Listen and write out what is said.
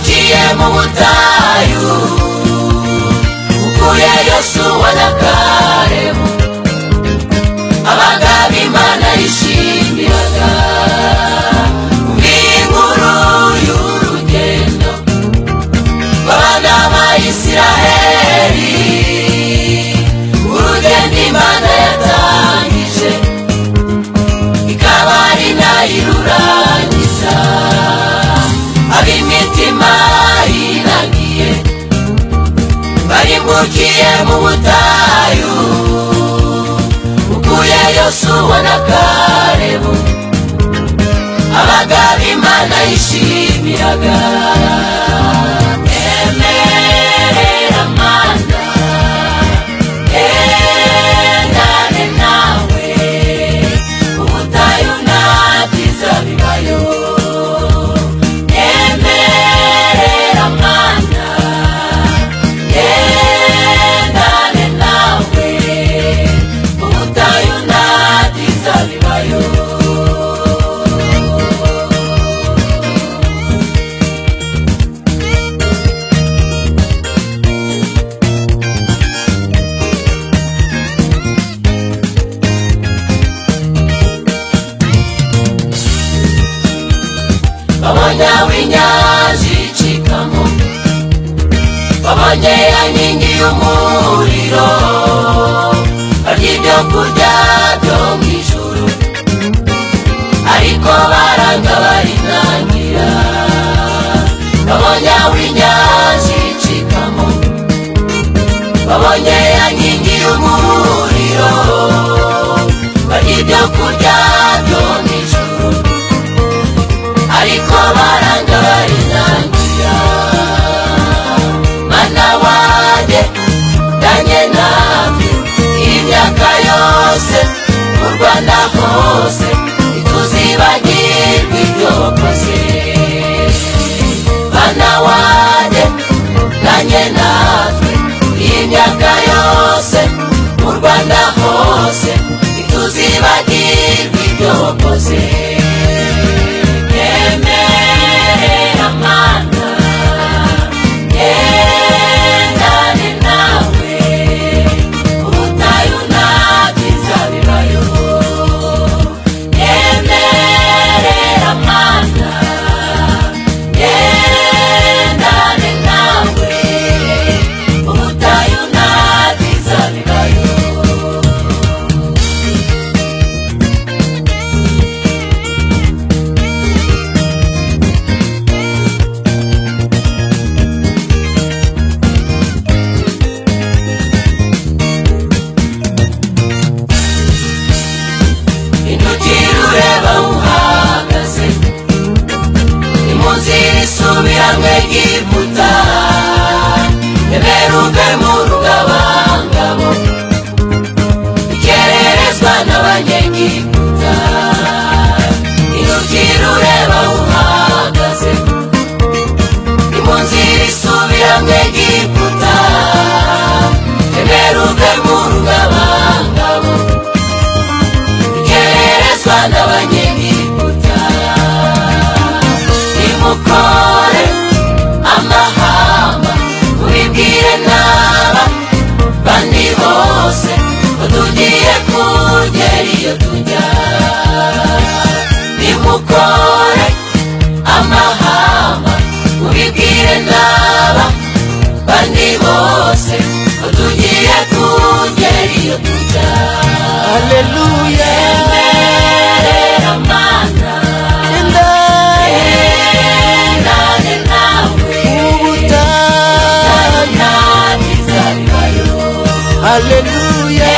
Bimukiye mu butayu ukuye Yosuwa na Kalebu, abagabo Imana yishimiraga. Inkuru y'urugendo rw'abana ba Isiraheli, urugendo Imana yatangije ikaba ari nayo irurangiza. Ab'imitima inagiye barimbukiye mu butayu ukuye Yosuwa na Kalebu, abagabo Imana yishimiraga. Emerera Mana endane nawe, ubutayu nta byiza bibayo. Emerera Mana endane nawe, ubutayu nta byiza bibayo. Babonye inyanja icikamo, babonye ya nkingi y'umuriro, barya ibyo kurya byo mu ijuru, ariko baranga barinangira. Babonye inyanja icikamo, babonye ya nkingi y'umuriro, barya ibyo kurya byo mu ijuru, ariko baranga barinangira. Mana wanjye ndanye nawe imyaka yose, mu Rwanda hose ntituzibagirwa ibyo wakoze. Mana wanjye ndanye nawe imyaka yose, mu Rwanda hose ntituzibagirwa ibyo wakoze. Emerera Mana endane nawe, ubutayu nta byiza bibayo. Emerera Mana endane nawe, ubutayu nta byiza bibayo. Subiranywe Egiputa, emeruke mu rugabangabo, ikererezwa n'Abanyegiputa. Inukira ureba uhagaze, imunzira isubiranywe Egiputa, emeruke mu rugabangabo, ikererezwa n'Abanyegiputa. Nimukore amahamba mubibwire n'aba bandi bose ko tugiye kugera iyo tujya. Nimukore amahamba mubibwire n'aba bandi bose ko tugiye kugera iyo tujya. Haleluya. Emerera Mana endane nawe, ubutayu nta byiza bibayo. Haleluya.